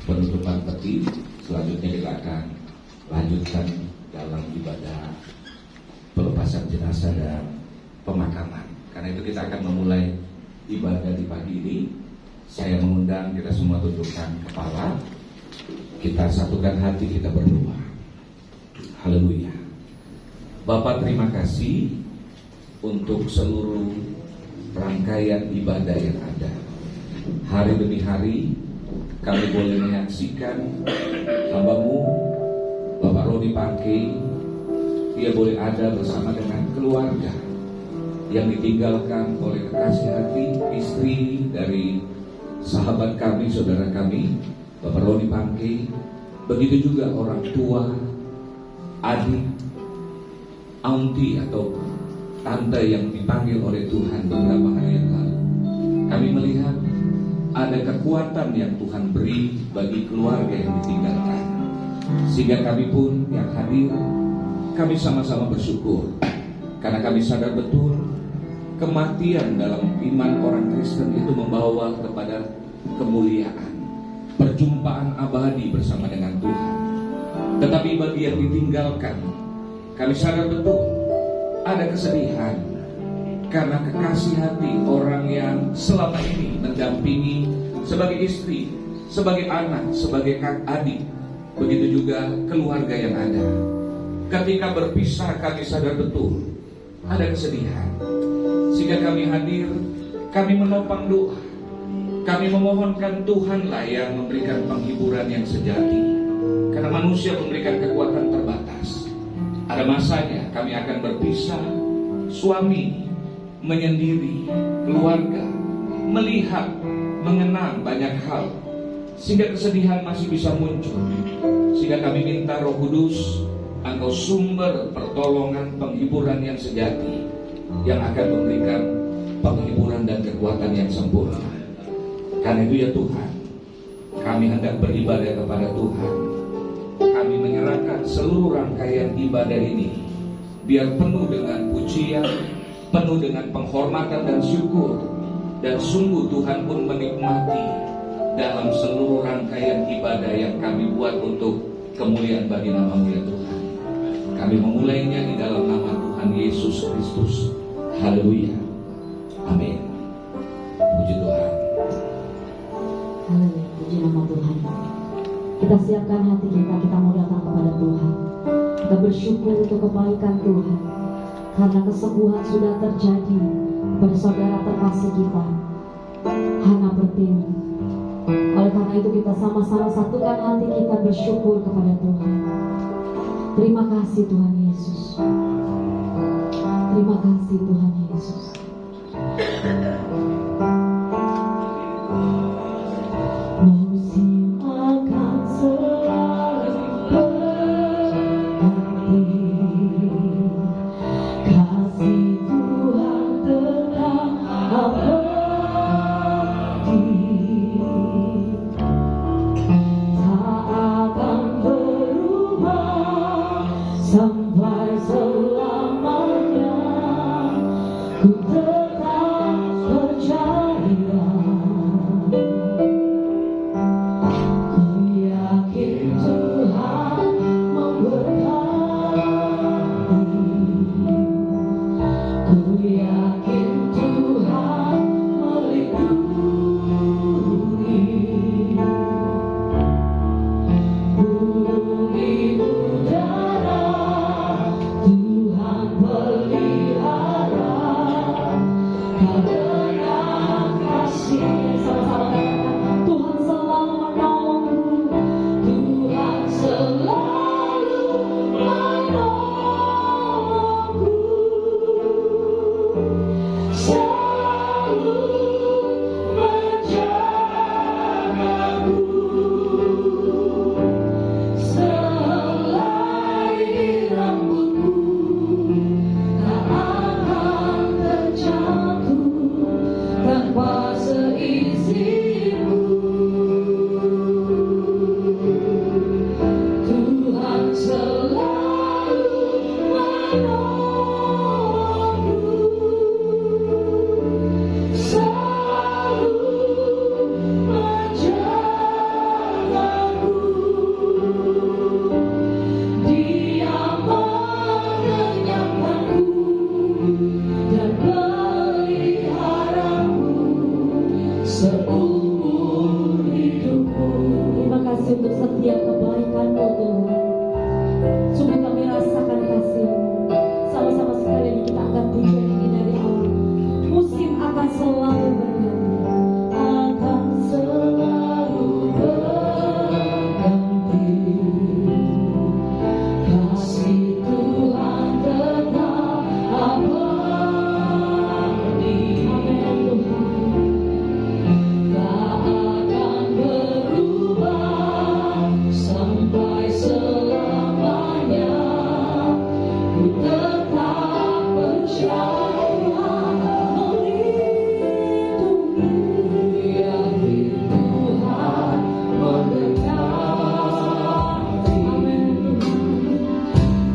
penutupan peti. Selanjutnya kita akan lanjutkan dalam ibadah pelepasan jenazah dan pemakaman. Karena itu kita akan memulai ibadah di pagi ini. Saya mengundang kita semua tundukkan kepala, kita satukan hati, kita berdoa. Haleluya. Bapa, terima kasih untuk seluruh rangkaian ibadah yang ada. Hari demi hari kami boleh menyaksikan hamba-Mu Bapak Roni Pangkei. Dia boleh ada bersama dengan keluarga yang ditinggalkan oleh kekasih hati, istri dari sahabat kami, saudara kami Bapak Roni Pangkei. Begitu juga orang tua, adik, auntie atau tante yang dipanggil oleh Tuhan beberapa hari yang lalu. Kami melihat ada kekuatan yang Tuhan beri bagi keluarga yang ditinggalkan. Sehingga kami pun yang hadir, kami sama-sama bersyukur. Karena kami sadar betul kematian dalam iman orang Kristen itu membawa kepada kemuliaan, perjumpaan abadi bersama dengan Tuhan. Tetapi bagi yang ditinggalkan, kami sadar betul ada kesedihan karena kekasih hati orang yang selama ini mendampingi sebagai istri, sebagai anak, sebagai adik. Begitu juga keluarga yang ada. Ketika berpisah kami sadar betul ada kesedihan. Sehingga kami hadir, kami menopang doa. Kami memohonkan Tuhanlah yang memberikan penghiburan yang sejati. Karena manusia memberikan kekuatan terbatas. Ada masanya kami akan berpisah, suami menyendiri, keluarga melihat, mengenang banyak hal, sehingga kesedihan masih bisa muncul. Sehingga kami minta Roh Kudus, Engkau sumber pertolongan, penghiburan yang sejati, yang akan memberikan penghiburan dan kekuatan yang sempurna. Karena itu ya Tuhan, kami hendak beribadah kepada Tuhan. Kami menyerahkan seluruh rangkaian ibadah ini biar penuh dengan pujian, penuh dengan penghormatan dan syukur. Dan sungguh Tuhan pun menikmati dalam seluruh rangkaian ibadah yang kami buat untuk kemuliaan bagi nama-Mu ya Tuhan. Kami memulainya di dalam nama Tuhan Yesus Kristus. Haleluya. Amin. Puji Tuhan. Haleluya, puji nama Tuhan. Kita siapkan hati kita, kita mau datang kepada Tuhan. Kita bersyukur untuk kebaikan Tuhan, karena kesembuhan sudah terjadi kepada saudara terkasih kita, Hana Pertiwi. Oleh karena itu kita sama-sama satukan hati kita bersyukur kepada Tuhan. Terima kasih Tuhan Yesus. Terima kasih Tuhan Yesus. Musim akan selalu berganti, kasih Tuhan tetap abadi, tak akan berubah sampai selamanya. Ku tetap percaya. kasih untuk setiap kebaikan-Mu Tuhan. Sungguh kami rasakan kasih-Mu. Sama-sama sekalian kita akan pujian ini dari awal. Musim akan selalu berganti, akan selalu berganti. Kasih Tuhan tetap abadi. Amin Tuhan. Tak akan berubah sampai selamanya. Ku tetap percaya melindungi, yakin Tuhan mendekati.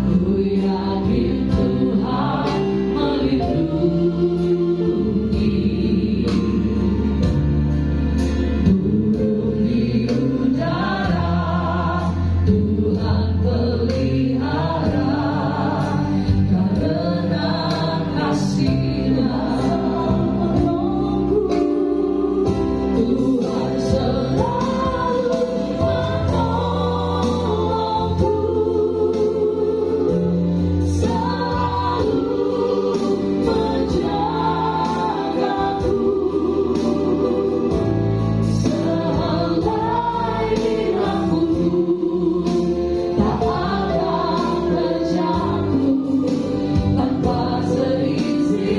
Ku yakin Tuhan melindungi. Burung di udara Tuhan pelihara, karena kasih-Nya menolongku. Tuhan selalu menolongku, selalu menjagaku. Sehelai rambutku tak akan terjatuh tanpa seizin-Mu.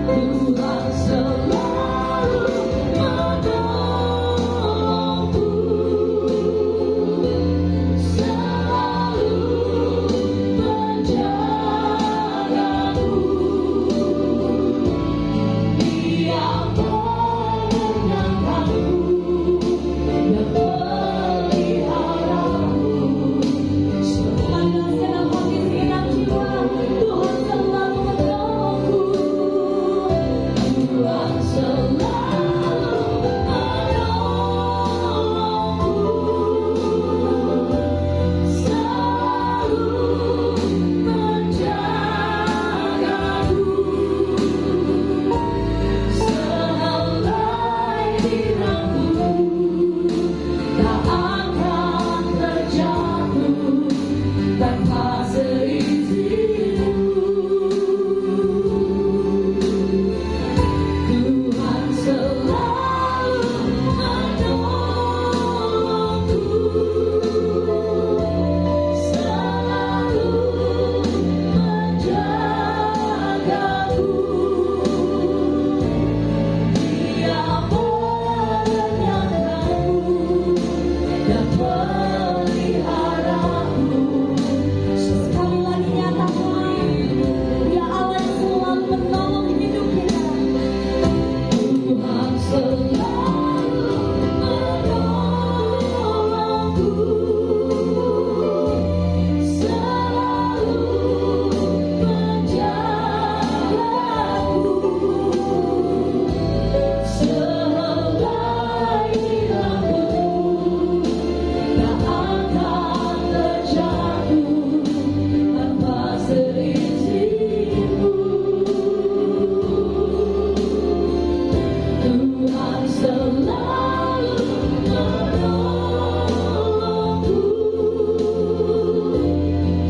Tuhan selalu menolongku, selalu menjagaku. Dia menyertaku dan peliharaku. Sepanjang segenap hati, segenap jiwa, Tuhan selalu menolongku. Tuhan selalu menolongku, selalu menjagaku. Sehelai rambutku tak akan terjatuh tanpa seizin-Mu. Tuhan selalu menolongku, selalu menjagaku. Dia menyertaku dan peliharaku. Sekali lagi nyatakan, Dia Allah yang selalu menolong hidup kita. Tuhan selalu menolongku, selalu menjagaku. Sehelai rambutku tak akan terjatuh tanpa seizin-Mu. Tuhan selalu menolongku,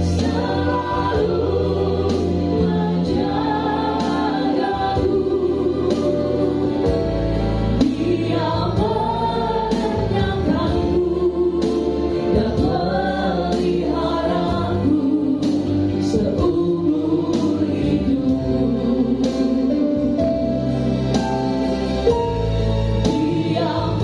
selalu menjagaku. Dia menyertaku dan peliharaku seumur hidupku. Dia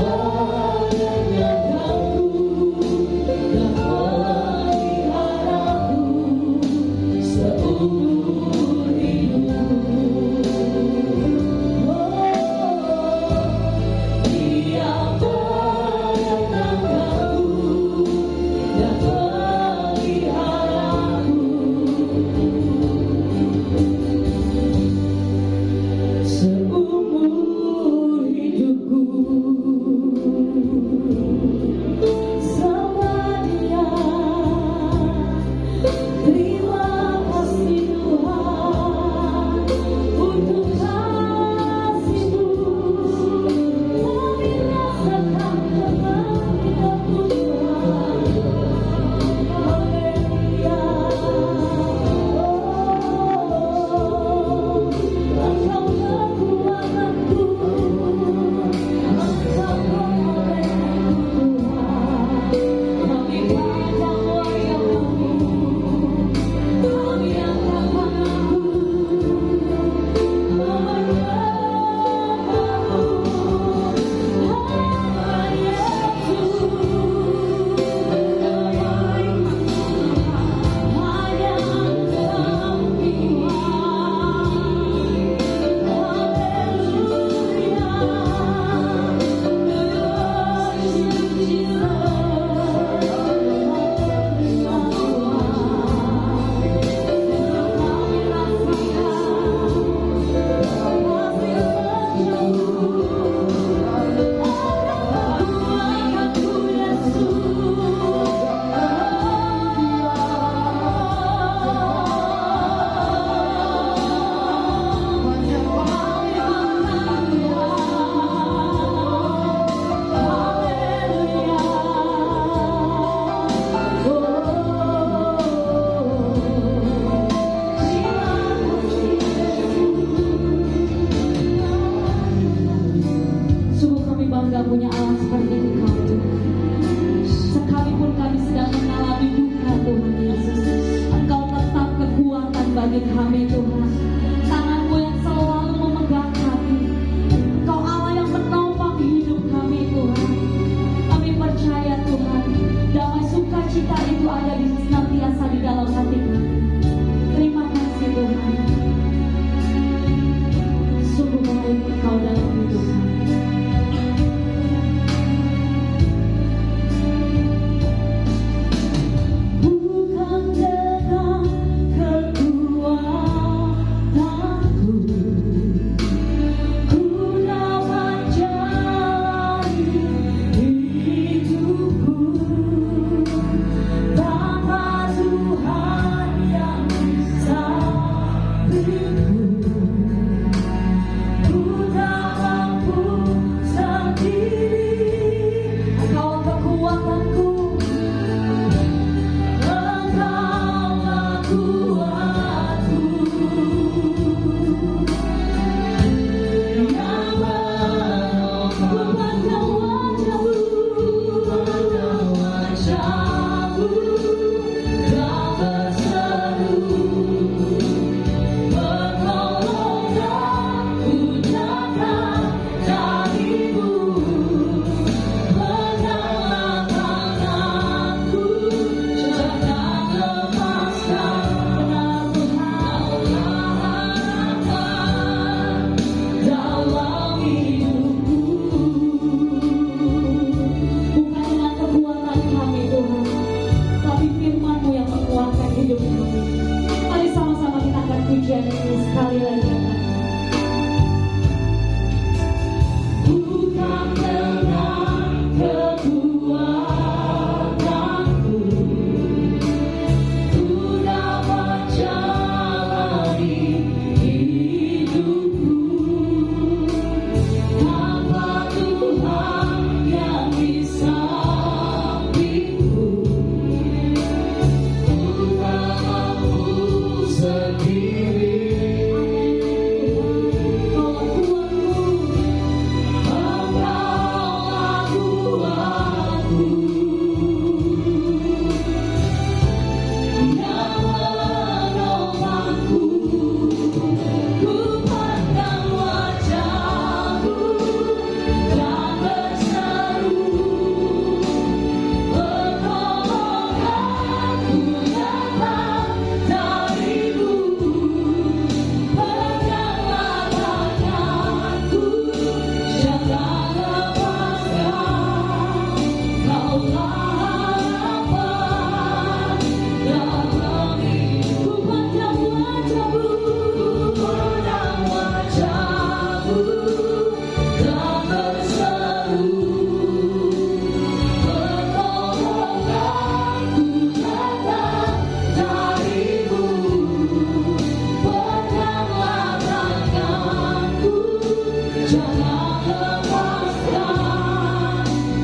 lepaskan,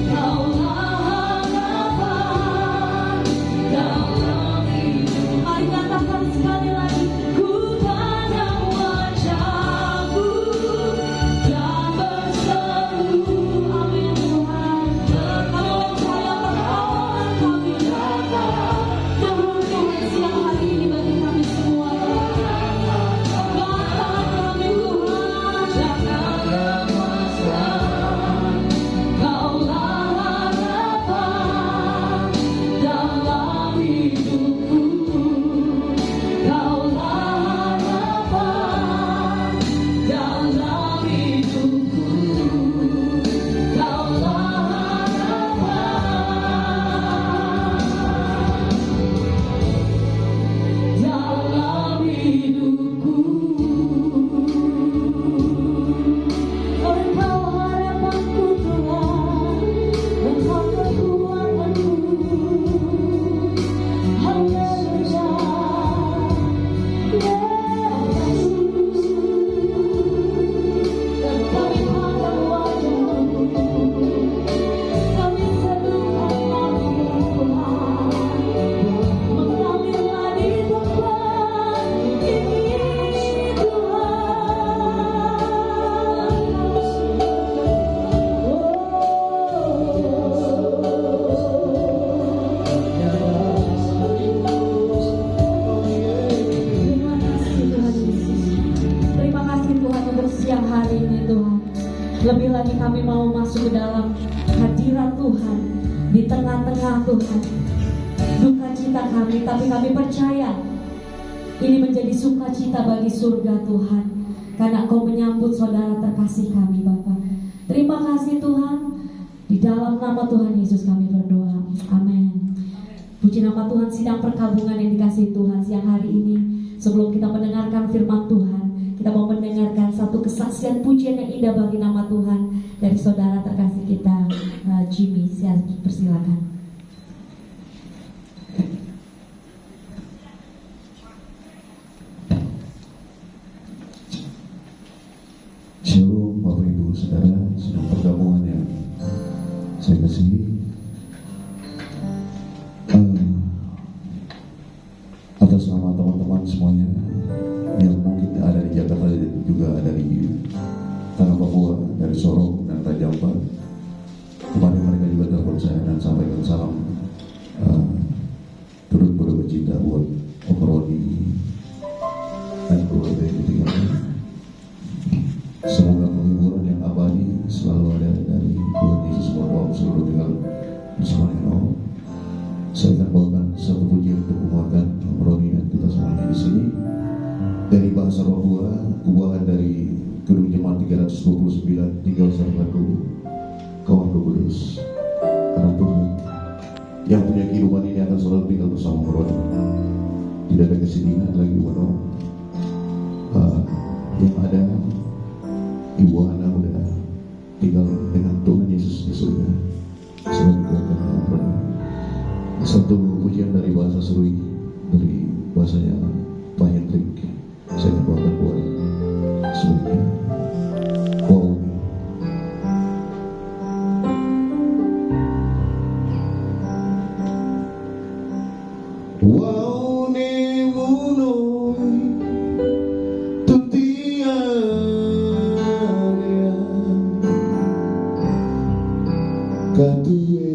Kaulah harapan dalam hidup. Mari katakan sekali lagi, ku pandang wajah-Mu dan berseru. Amin Tuhan. Kami percaya pertolongan kami datang. Turun Tuhan siang hari ini bagi kami semua. Bahkan kami Tuhan, jangan lepaskan, Kaulah harapan dalam hidupku. Kaulah harapan dalam hidupku. Kaulah harapan dalam hidupku. Engkau harapanku Tuhan, Engkau kekuatanku. Haleluya, Yesus. Dan kami pandang wajah-Mu, kami serukan namamu Tuhan. Mengalirlah di tempat ini Terima kasih Tuhan untuk siang hari ini Tuhan. Lebih lagi kami mau masuk ke dalam hadirat Tuhan, di tengah-tengah Tuhan duka cita kami, tapi kami percaya ini menjadi sukacita bagi surga Tuhan, karena Kau menyambut saudara terkasih kami Bapa. Terima kasih Tuhan. Di dalam nama Tuhan Yesus kami berdoa. Amin. Puji nama Tuhan. Sidang perkabungan yang dikasihi Tuhan, siang hari ini sebelum kita mendengarkan firman Tuhan, kita mau mendengarkan satu kesaksian pujian yang indah bagi nama Tuhan dari saudara terkasih kita, Jimmy. Saya persilakan. Shalom Bapak Ibu Saudara, sedang pergabungan yang saya kasihi. Atas nama teman-teman semuanya yang mungkin ada di Jakarta dan juga ada di Tanah Papua, dari Sorong dan Raja Ampat, kemarin mereka juga telepon saya dan sampaikan salam turut berduka cita buat Om Roni dan keluarga yang ditinggalkan. Semoga penghiburan yang abadi selalu ada dari Tuhan Yesus bahwa seluruh tinggal bersama dengan Allah. Saya akan bawakan satu pujian untuk menguatkan Om Roni dan kita semuanya di sini dari bahasa Papua, kubahan dari Gedung Jemaat 329 tinggal Sarbandu, kawan Kudus. Karena Tuhan yang punya kehidupan ini akan selalu tinggal bersama Om Roni. Tidak ada kesedihan lagi Om. Yang ada Ibu Hana udah tinggal dengan Tuhan Yesus di surga. Selalu dikuatkan Om Roni. Satu pujian dari bahasa Serui, dari bahasanya Pak Hendrik. Saya akan bawakan buat semuanya. Wow. Wow ne munoi tutiania katue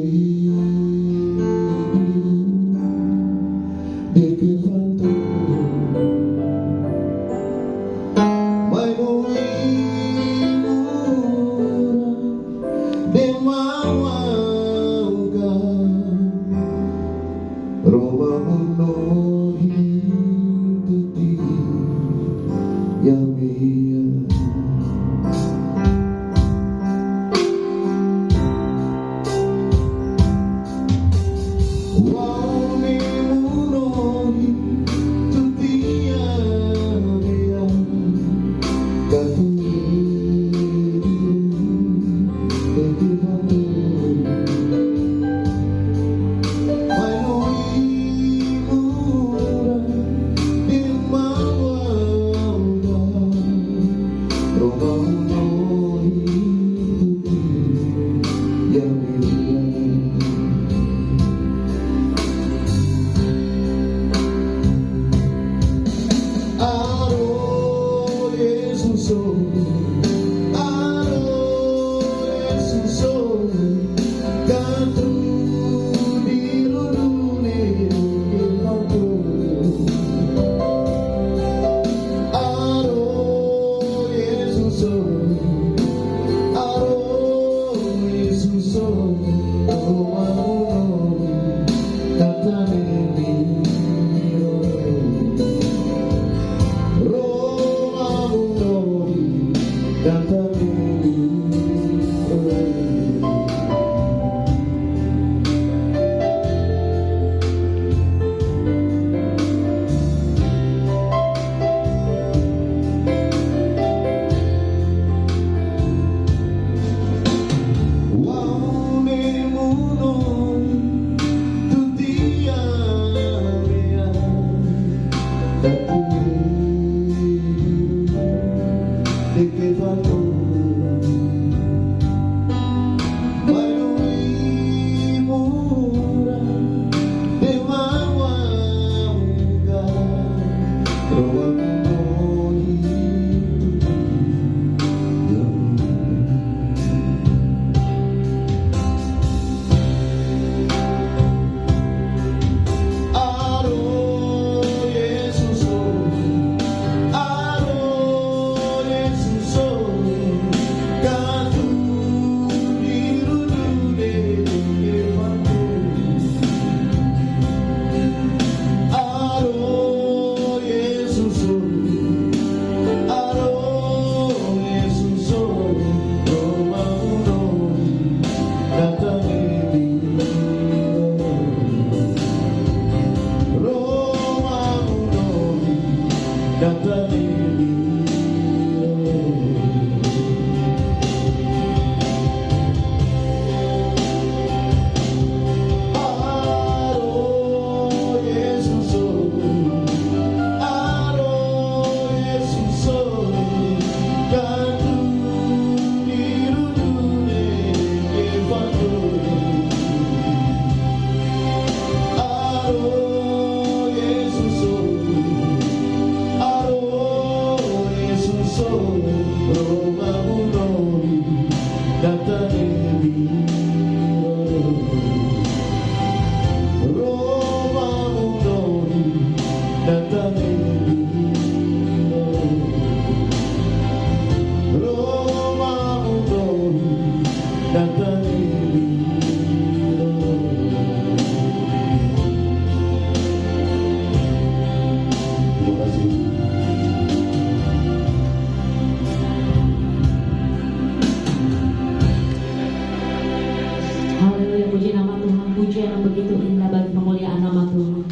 Haleluya, puji nama Tuhan, pujian yang begitu indah bagi kemuliaan nama Tuhan.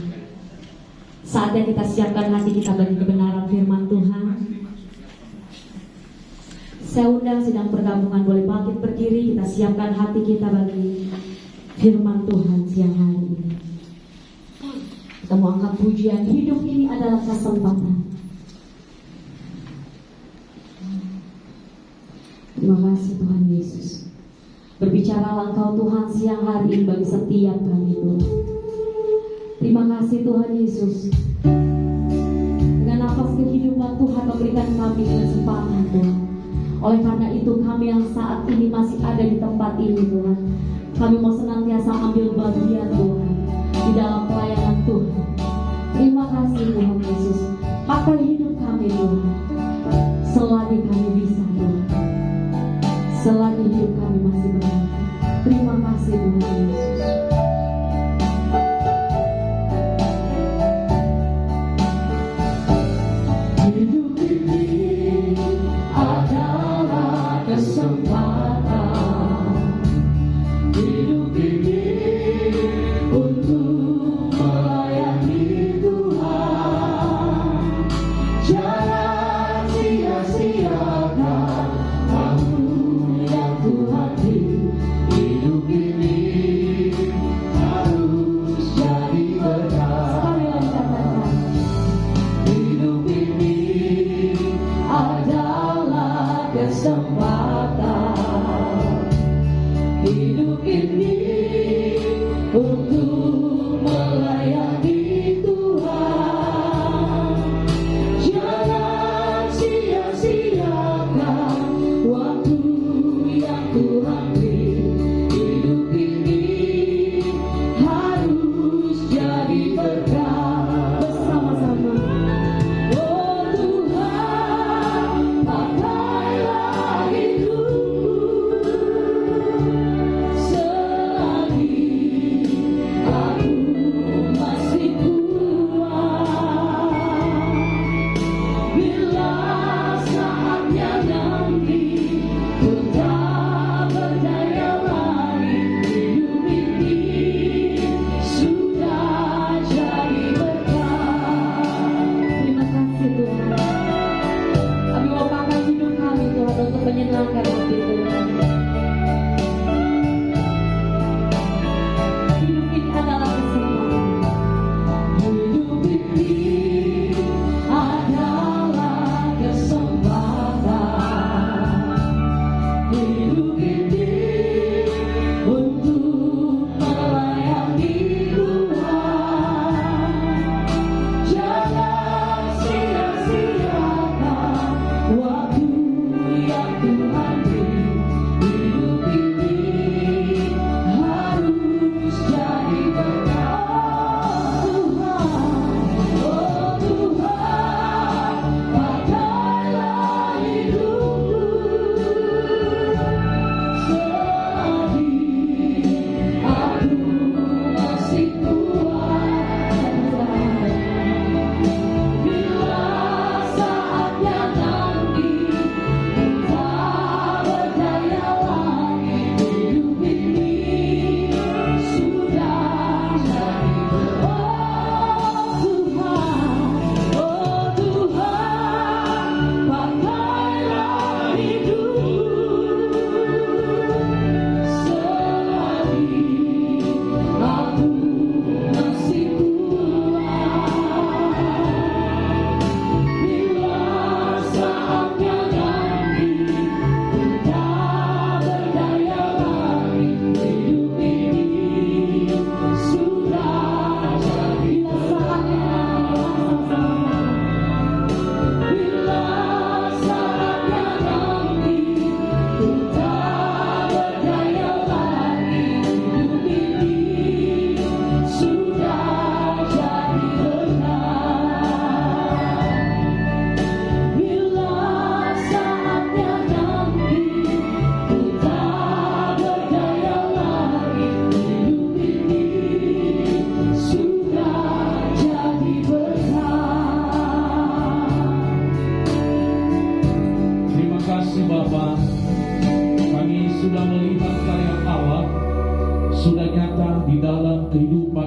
Saatnya kita siapkan hati kita bagi kebenaran firman Tuhan. Saya undang sidang pergabungan boleh bangkit berdiri, kita siapkan hati kita bagi firman Tuhan siang hari ini. Kita mau angkat pujian, hidup ini adalah kesempatan. Terima kasih Tuhan Yesus. Berbicaralah Engkau Tuhan siang hari ini bagi setiap kami Tuhan. Terima kasih Tuhan Yesus. Dengan nafas kehidupan Tuhan memberikan kami kesempatan Tuhan. Oleh karena itu kami yang saat ini masih ada di tempat ini Tuhan, kami mau senantiasa ambil bagian Tuhan di dalam pelayanan Tuhan. Terima kasih Tuhan Yesus. Pakai hidup kami Tuhan, selagi kami bisa Tuhan, selagi hidup kami masih berada. Terima kasih Tuhan Yesus. Hidup ini adalah kesempatan. Hidup ini untuk melayani Tuhan. Jangan sia-siakan waktu yang Tuhan beri. Hidup ini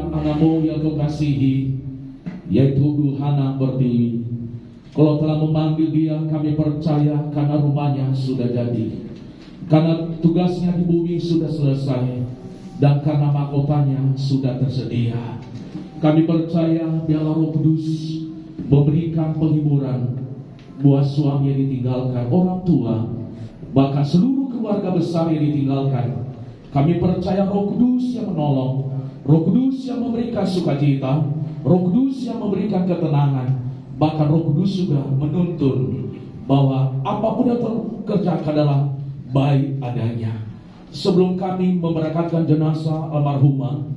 anak anakmu yang kau kasihi, yaitu Bu Hana Pertiwi. Kalau telah memanggil dia, kami percaya karena rumahnya sudah jadi, karena tugasnya di bumi sudah selesai, dan karena mahkotanya sudah tersedia. Kami percaya biarlah Roh Kudus memberikan penghiburan buat suami yang ditinggalkan, orang tua, bahkan seluruh keluarga besar yang ditinggalkan. Kami percaya Roh Kudus yang menolong, Roh Kudus yang memberikan sukacita, Roh Kudus yang memberikan ketenangan. Bahkan Roh Kudus juga menuntun bahwa apapun yang terkerjakan adalah baik adanya. Sebelum kami memberangkatkan jenazah almarhumah,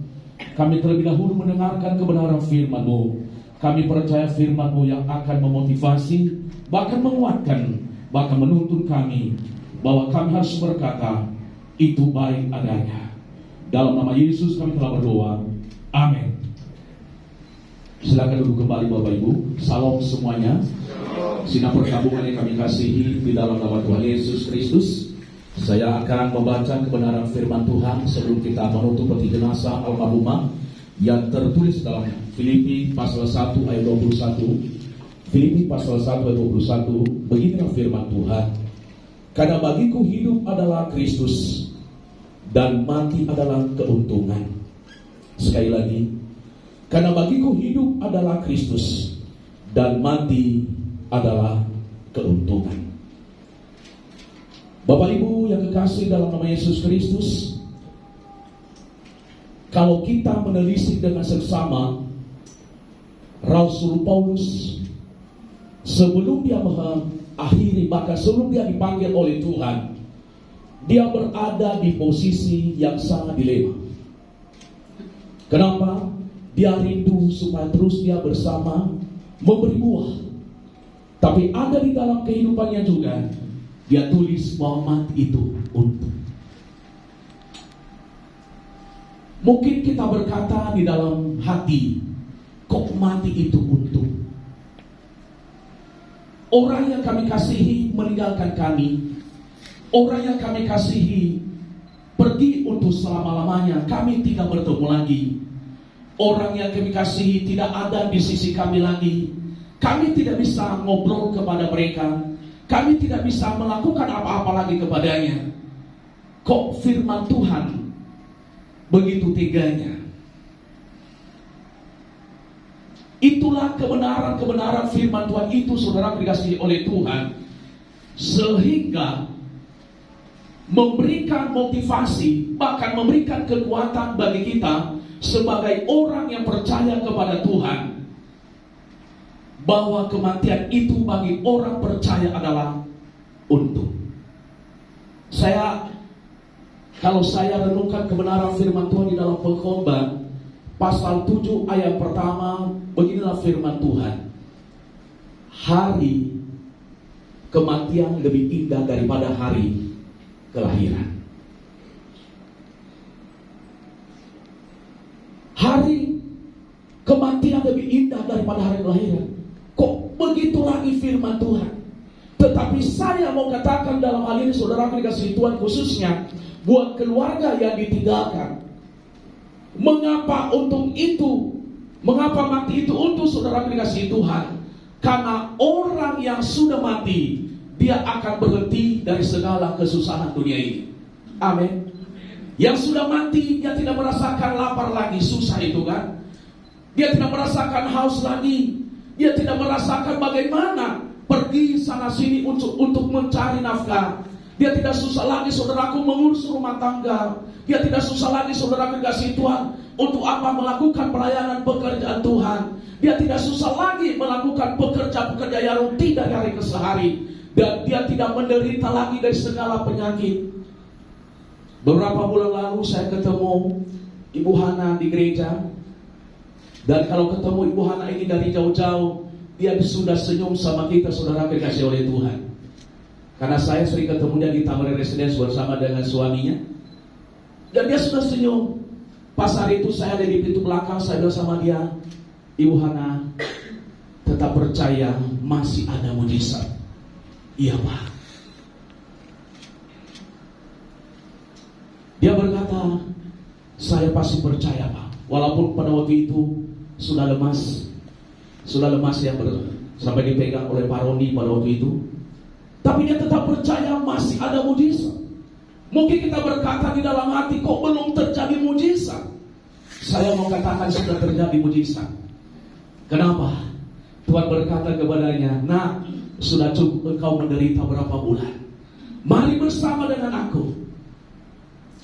kami terlebih dahulu mendengarkan kebenaran firman-Mu. Kami percaya firman-Mu yang akan memotivasi, bahkan menguatkan, bahkan menuntun kami, bahwa kami harus berkata, itu baik adanya. Dalam nama Yesus kami telah berdoa. Amin. Silakan duduk kembali Bapak Ibu. Salam semuanya. Sinar perkabungan yang kami kasihi di dalam nama Tuhan Yesus Kristus. Saya akan membaca kebenaran firman Tuhan sebelum kita menutup peti jenazah almarhumah yang tertulis dalam Filipi pasal 1 ayat 21. Filipi pasal 1 ayat 21. Beginilah firman Tuhan. Karena bagiku hidup adalah Kristus dan mati adalah keuntungan. Sekali lagi, karena bagiku hidup adalah Kristus dan mati adalah keuntungan. Bapak Ibu yang kekasih dalam nama Yesus Kristus, kalau kita menelisik dengan seksama, Rasul Paulus sebelum dia mengakhiri, bahkan sebelum dia dipanggil oleh Tuhan, dia berada di posisi yang sangat dilema. Kenapa? Dia rindu supaya terus dia bersama memberi buah. Tapi ada di dalam kehidupannya juga, dia tulis bahwa mati itu untung. Mungkin kita berkata di dalam hati, kok mati itu untung? Orang yang kami kasihi meninggalkan kami. Orang yang kami kasihi pergi untuk selama-lamanya. Kami tidak bertemu lagi. Orang yang kami kasihi tidak ada di sisi kami lagi. Kami tidak bisa ngobrol kepada mereka. Kami tidak bisa melakukan apa-apa lagi kepadanya. Kok firman Tuhan begitu teganya? Itulah kebenaran-kebenaran firman Tuhan itu, saudara, dikasihi oleh Tuhan, sehingga memberikan motivasi, bahkan memberikan kekuatan bagi kita sebagai orang yang percaya kepada Tuhan, bahwa kematian itu bagi orang percaya adalah untung. Kalau saya renungkan kebenaran firman Tuhan di dalam Pengkhotbah pasal 7 ayat pertama, beginilah firman Tuhan. Hari kematian lebih indah daripada hari kelahiran. Hari kematian lebih indah daripada hari kelahiran. Kok begitu lagi firman Tuhan? Tetapi saya mau katakan dalam hal ini, saudara dikasihi Tuhan, khususnya buat keluarga yang ditinggalkan. Mengapa untung itu? Mengapa mati itu untung, saudara dikasihi Tuhan? Karena orang yang sudah mati, dia akan berhenti dari segala kesusahan dunia ini. Amin. Yang sudah mati, dia tidak merasakan lapar lagi, susah itu kan. Dia tidak merasakan haus lagi. Dia tidak merasakan bagaimana pergi sana sini untuk mencari nafkah. Dia tidak susah lagi, saudaraku, mengurus rumah tangga. Dia tidak susah lagi, saudara dikasihi Tuhan, untuk apa? Melakukan pelayanan pekerjaan Tuhan. Dia tidak susah lagi melakukan pekerja-pekerja yang rutin dari hari ke hari. Dan dia tidak menderita lagi dari segala penyakit. Beberapa bulan lalu saya ketemu Ibu Hana di gereja. Dan kalau ketemu Ibu Hana ini dari jauh-jauh, dia sudah senyum sama kita, saudara dikasihi oleh Tuhan. Karena saya sering ketemu dia di Tamrin Residence bersama dengan suaminya. Dan dia sudah senyum. Pas hari itu saya ada di pintu belakang, saya bilang sama dia, Ibu Hana, tetap percaya masih ada mujizat. Iya Pak. Dia berkata, saya pasti percaya Pak. Walaupun pada waktu itu sudah lemas yang sampai dipegang oleh Pak Roni pada waktu itu, tapi dia tetap percaya masih ada mujizat. Mungkin kita berkata di dalam hati, kok belum terjadi mujizat? Saya mau katakan sudah terjadi mujizat. Kenapa? Tuhan berkata kepadanya, "Nak, sudah cukup engkau menderita berapa bulan. Mari bersama dengan aku.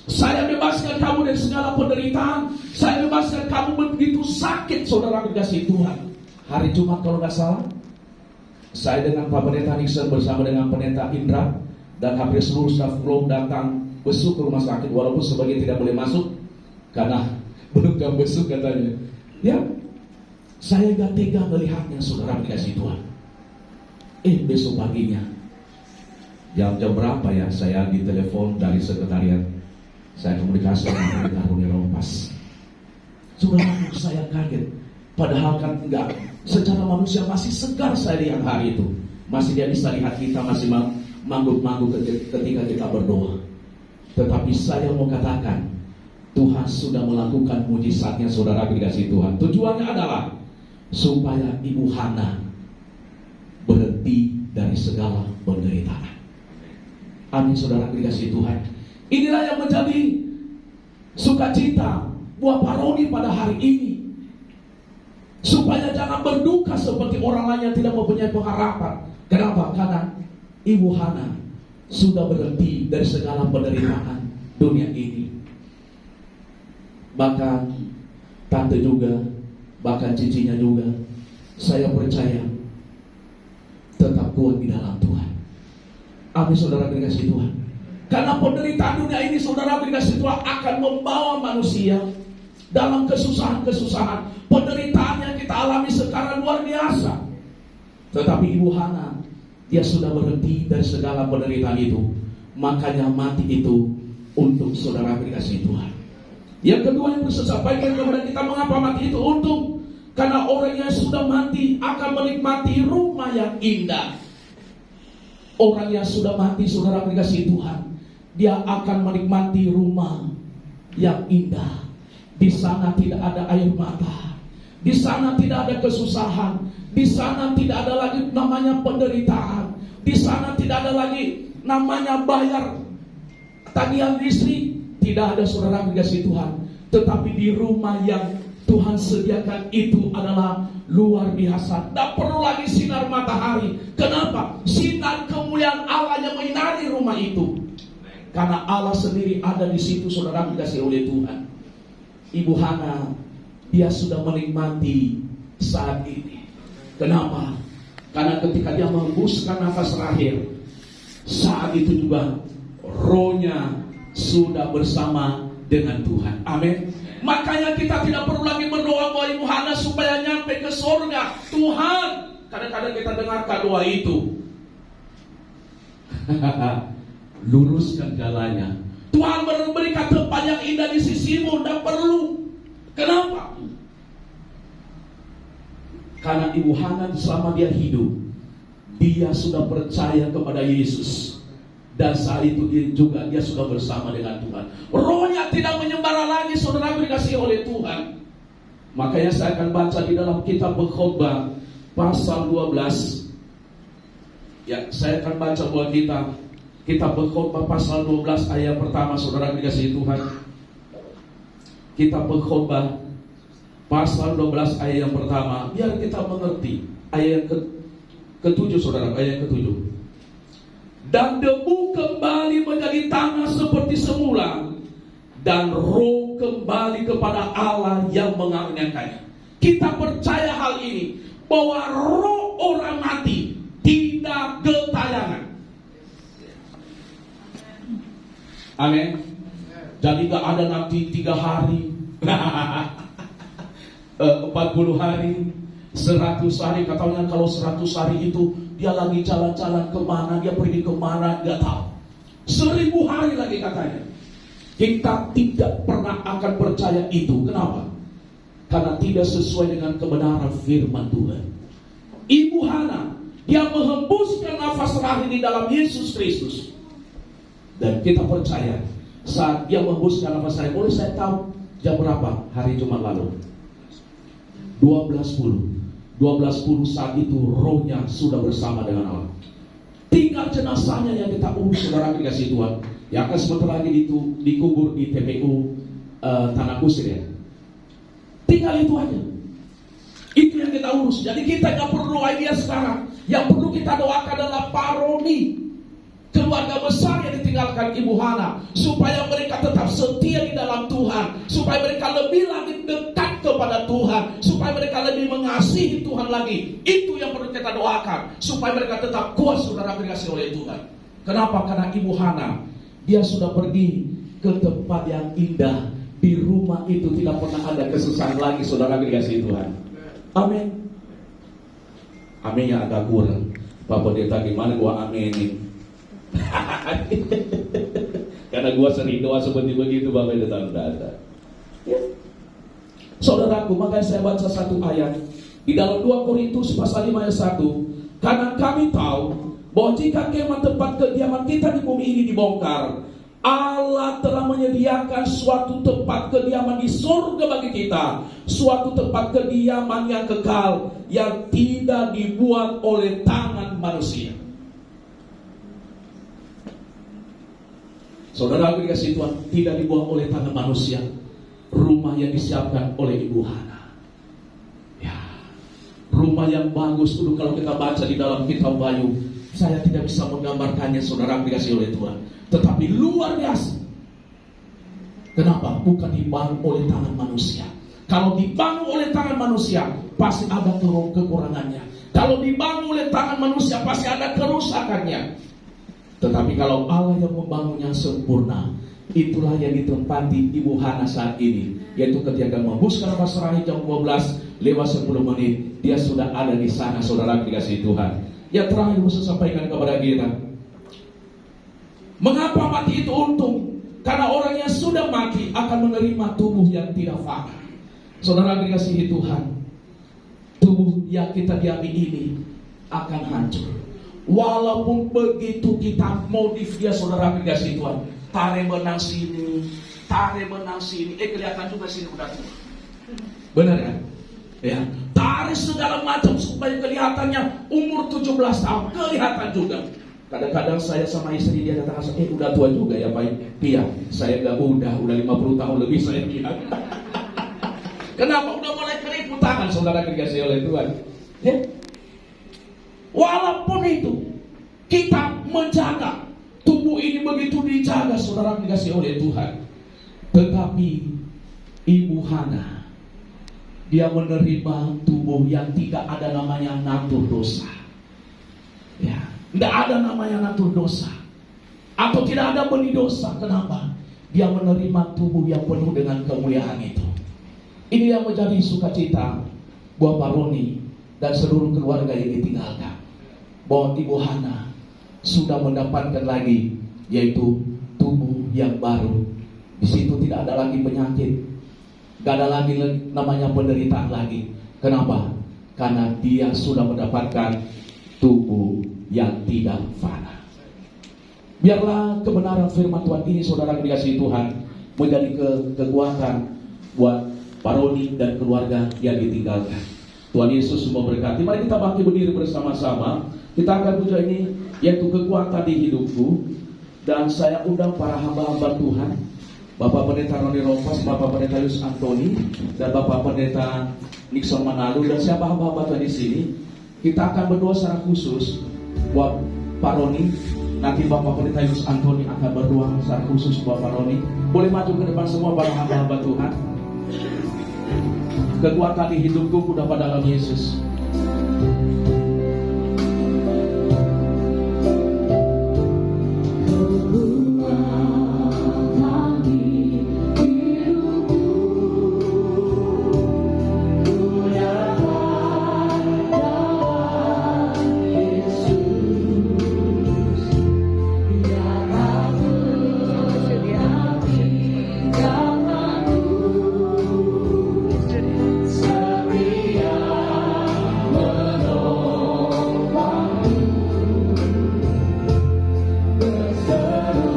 Saya bebaskan kamu dari segala penderitaan. Saya bebaskan kamu begitu sakit." Saudara dikasih Tuhan, hari Jumat kalau nggak salah, saya dengan Pak Pendeta Nixon bersama dengan Pendeta Indra dan hampir seluruh staf Globe datang besuk ke rumah sakit, walaupun sebagian tidak boleh masuk karena belum jam besuk katanya. Ya, saya gak tega melihatnya, saudara dikasih Tuhan. Besok paginya jam berapa ya, saya ditelepon dari sekretariat. Saya komunikasi dengan Haruni Rompas. Saudara, saya kaget. Padahal kan enggak, secara manusia masih segar saya lihat hari itu. Masih dia bisa lihat kita masih mangguk-mangguk ketika kita berdoa. Tetapi saya mau katakan, Tuhan sudah melakukan mujizatnya, saudara dikasih Tuhan. Tujuannya adalah supaya Ibu Hana berhenti dari segala penderitaan. Amin, saudara dikasih Tuhan. Inilah yang menjadi sukacita buat Pak Roni pada hari ini, supaya jangan berduka seperti orang lain yang tidak mempunyai pengharapan. Kenapa? Karena Ibu Hana sudah berhenti dari segala penderitaan dunia ini. Bahkan tante juga, bahkan cicinya juga, saya percaya tetap kuat di dalam Tuhan. Amin, saudara dikasih Tuhan. Karena penderitaan dunia ini, saudara dikasih Tuhan, akan membawa manusia dalam kesusahan-kesusahan. Penderitaan yang kita alami sekarang luar biasa. Tetapi Ibu Hana, dia sudah berhenti dari segala penderitaan itu. Makanya mati itu untuk saudara dikasih Tuhan. Yang kedua yang bisa sampaikan kepada kita, mengapa mati itu untuk? Karena orang yang sudah mati akan menikmati rumah yang indah. Orang yang sudah mati, saudara dikasih Tuhan, dia akan menikmati rumah yang indah. Di sana tidak ada air mata, di sana tidak ada kesusahan, di sana tidak ada lagi namanya penderitaan, di sana tidak ada lagi namanya bayar tagihan listrik. Tidak ada, saudara dikasih Tuhan. Tetapi di rumah yang Tuhan sediakan itu adalah luar biasa. Tidak perlu lagi sinar matahari. Kenapa? Sinar kemuliaan Allah yang menyinari rumah itu. Karena Allah sendiri ada di situ, saudara dikasih oleh Tuhan. Ibu Hana, dia sudah menikmati saat ini. Kenapa? Karena ketika dia menghembuskan nafas terakhir, saat itu juga rohnya sudah bersama dengan Tuhan. Amin. Makanya kita tidak perlu lagi berdoa buat Ibu Hana supaya nyampe ke surga. Tuhan, kadang-kadang kita dengarkan doa itu. Luruskan jalannya. Tuhan memberikan tempat yang indah di sisimu. Tidak perlu. Kenapa? Karena Ibu Hana selama dia hidup, dia sudah percaya kepada Yesus. Dan saat itu dia sudah bersama dengan Tuhan. Rohnya tidak menyembara lagi, saudara dikasih oleh Tuhan. Makanya saya akan baca di dalam kitab Pengkhotbah pasal 12. Ya, saya akan baca buat kita. Kitab Pengkhotbah pasal 12 ayat pertama, saudara dikasih Tuhan. Kitab Pengkhotbah pasal 12 ayat yang pertama, biar kita mengerti. Ayat yang ke-7, saudara, ayat yang ke-7. Dan debu kembali menjadi tanah seperti semula, dan roh kembali kepada Allah yang mengaruniakannya. Kita percaya hal ini, bahwa roh orang mati tidak gentayangan. Amin. Jadi gak ada nanti 3 hari 40 hari 100 hari. Katanya kalau 100 hari itu dia lagi jalan-jalan kemana, dia pergi kemana, gak tahu. 1000 hari lagi katanya. Kita tidak pernah akan percaya itu. Kenapa? Karena tidak sesuai dengan kebenaran firman Tuhan. Ibu Hana, dia menghembuskan nafas terakhir di dalam Yesus Kristus. Dan kita percaya saat dia menghembuskan nafas terakhir, boleh saya tahu Jam berapa hari Jumat lalu? 12:10 saat itu rohnya sudah bersama dengan Allah. Tinggal jenazahnya yang kita urus, saudara dikasih Tuhan, yang akan sebentar lagi dikubur di TPU Tanah Kusir ya. Tinggal itu aja. Itu yang kita urus. Jadi kita nggak perlu doa dia sekarang. Yang perlu kita doakan adalah Pak Roni, keluarga besar yang ditinggalkan Ibu Hana, supaya mereka tetap setia di dalam Tuhan, supaya mereka lebih lagi dekat kepada Tuhan, supaya mereka lebih mengasihi Tuhan lagi. Itu yang perlu kita doakan, supaya mereka tetap kuat, saudara, dikasih oleh Tuhan. Kenapa? Karena Ibu Hana, dia sudah pergi ke tempat yang indah. Di rumah itu tidak pernah ada kesusahan lagi, saudara, dikasih Tuhan. Amin. Aminnya agak kurang. Bapak Pendeta, gimana gua aminin? Karena gua sering doa seperti begitu, Bapak Pendeta, ada. Ya. Saudaraku, makanya saya baca satu ayat di dalam 2 Korintus pasal 5 ayat 1. Karena kami tahu bahwa jika kemah tempat kediaman kita di bumi ini dibongkar, Allah telah menyediakan suatu tempat kediaman di surga bagi kita, suatu tempat kediaman yang kekal, yang tidak dibuat oleh tangan manusia. Saudara dikasih Tuhan, tidak dibuat oleh tangan manusia. Rumah yang disiapkan oleh Ibu Hana, ya, rumah yang bagus. Dulu kalau kita baca di dalam kitab Wahyu, saya tidak bisa menggambarkannya, saudara dikasih oleh Tuhan, tetapi luar biasa. Kenapa? Bukan dibangun oleh tangan manusia. Kalau dibangun oleh tangan manusia, pasti ada kekurangannya. Kalau dibangun oleh tangan manusia, pasti ada kerusakannya. Tetapi kalau Allah yang membangunnya sempurna, itulah yang ditempati Ibu Hana saat ini. Yaitu ketika membuskan Basrahi jam 12 lewat 10 menit, dia sudah ada di sana, saudara dikasih Tuhan. Yang terakhir saya sampaikan kepada kita, mengapa mati itu untung? Karena orang yang sudah mati akan menerima tubuh yang tidak fana. Saudara dikasihi Tuhan, tubuh yang kita diami ini akan hancur. Walaupun begitu kita modif dia, saudara dikasihi Tuhan, tarik benang sini, kelihatan juga sini udah tua. Benar kan? Ya, tarik segala macam supaya kelihatannya umur 17 tahun, kelihatan juga. Kadang-kadang saya sama istri dia datang, udah tua juga ya Pak. Iya, saya udah 50 tahun lebih saya bilang. Kenapa? Udah mulai keriput tangan, saudara dikasih oleh Tuhan. Ya? Walaupun itu kita menjaga tubuh ini, begitu dijaga, saudara dikasih oleh Tuhan. Tetapi Ibu Hana, dia menerima tubuh yang tidak ada namanya natur dosa. Ya, tidak ada namanya natur dosa, atau tidak ada benih dosa. Kenapa? Dia menerima tubuh yang penuh dengan kemuliaan itu. Ini yang menjadi sukacita buat Pak Roni dan seluruh keluarga yang ditinggalkan, bahwa Ibu Hana sudah mendapatkan lagi, yaitu tubuh yang baru. Di situ tidak ada lagi penyakit, gak ada lagi namanya penderitaan lagi. Kenapa? Karena dia sudah mendapatkan tubuh yang tidak fana. Biarlah kebenaran firman Tuhan ini, saudara dikasihi Tuhan, menjadi kekuatan buat Pak Roni dan keluarga yang ditinggalkan. Tuhan Yesus memberkati. Mari kita bangkit berdiri bersama-sama. Kita akan puja ini, yaitu kekuatan di hidupku. Dan saya undang para hamba-hamba Tuhan, Bapak Pendeta Roni Rompas, Bapak Pendeta Yus Antoni, dan Bapak Pendeta Nixon Manalu, dan siapa hamba-hamba Tuhan di sini. Kita akan berdoa secara khusus buat Pak Roni. Nanti Bapak Pendeta Yus Antoni akan berdoa secara khusus buat Pak Roni. Boleh maju ke depan semua para hamba-hamba Tuhan. Kekuatan di hidupku udah pada dalam Yesus. Bersama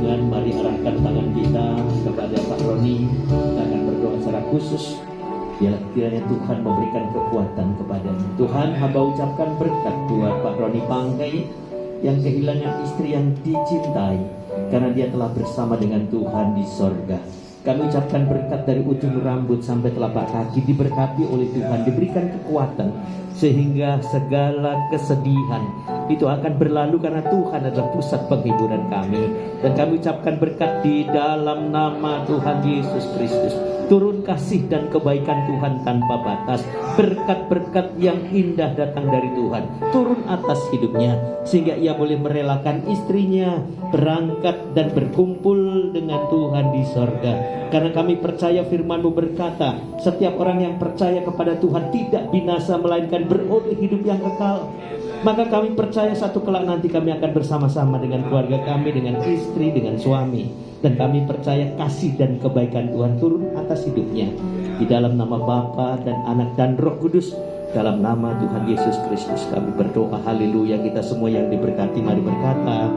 Tuhan, mari arahkan tangan kita kepada Pak Roni. Kita akan berdoa secara khusus. Biarlah kiranya Tuhan memberikan kekuatan kepadanya. Tuhan, hamba ucapkan berkat buat Pak Roni Pangkai yang kehilangan istri yang dicintai, karena dia telah bersama dengan Tuhan di sorga. Kami ucapkan berkat dari ujung rambut sampai telapak kaki, diberkati oleh Tuhan, diberikan kekuatan, sehingga segala kesedihan itu akan berlalu karena Tuhan adalah pusat penghiburan kami. Dan kami ucapkan berkat di dalam nama Tuhan Yesus Kristus. Turun kasih dan kebaikan Tuhan tanpa batas. Berkat-berkat yang indah datang dari Tuhan turun atas hidupnya, sehingga ia boleh merelakan istrinya berangkat dan berkumpul dengan Tuhan di sorga. Karena kami percaya firman-Mu berkata, setiap orang yang percaya kepada Tuhan tidak binasa, melainkan beroleh hidup yang kekal. Maka kami percaya satu kelak nanti kami akan bersama-sama dengan keluarga kami, dengan istri, dengan suami. Dan kami percaya kasih dan kebaikan Tuhan turun atas hidupnya. Di dalam nama Bapa dan Anak dan Roh Kudus, dalam nama Tuhan Yesus Kristus kami berdoa. Haleluya. Kita semua yang diberkati mari berkata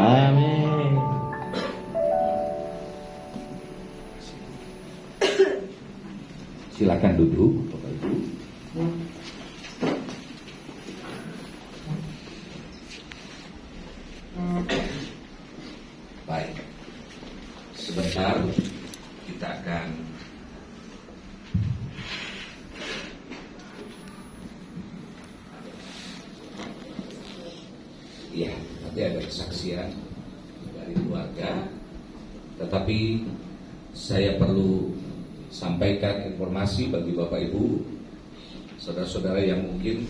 amin. Silakan duduk, Bapak Ibu. Baik, sebentar kita akan ya, nanti ada kesaksian dari keluarga, tetapi saya perlu sampaikan informasi bagi Bapak Ibu, saudara-saudara yang mungkin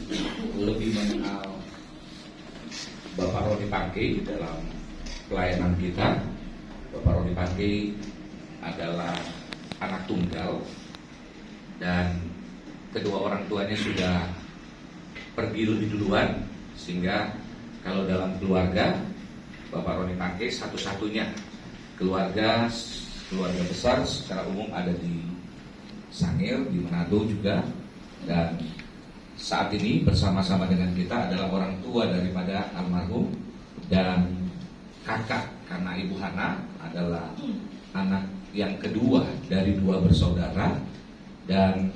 lebih mengenal Bapak Roni Pangkai dalam pelayanan kita. Bapak Roni Pangkai adalah anak tunggal dan kedua orang tuanya sudah pergi lebih duluan, sehingga kalau dalam keluarga Bapak Roni Pangkai satu-satunya keluarga besar secara umum ada di Sangir, di Manado juga. Dan saat ini bersama-sama dengan kita adalah orang tua daripada almarhum dan kakak, karena Ibu Hana adalah anak yang kedua dari 2 bersaudara, dan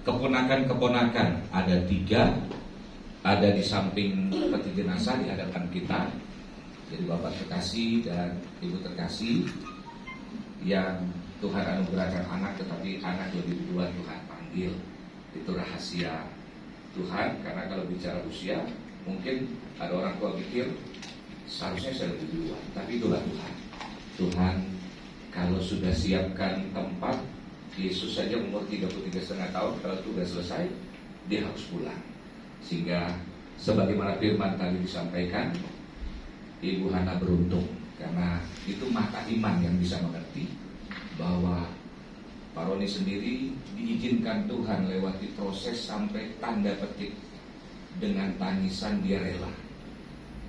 keponakan-keponakan ada 3, ada di samping peti jenazah di hadapan kita. Jadi Bapak terkasih dan Ibu terkasih yang Tuhan anugerahkan anak, tetapi anak lebih duluan Tuhan panggil. Itu rahasia Tuhan, karena kalau bicara usia mungkin ada orang tua pikir seharusnya saya lebih duluan, tapi itulah Tuhan. Tuhan kalau sudah siapkan tempat, Yesus saja umur 33,5 tahun, kalau itu sudah selesai dia harus pulang. Sehingga sebagaimana firman tadi disampaikan, Ibu Hana beruntung karena itu mata iman yang bisa mengerti bahwa Pak Roni sendiri diizinkan Tuhan lewati proses sampai tanda petik dengan tangisan dia rela.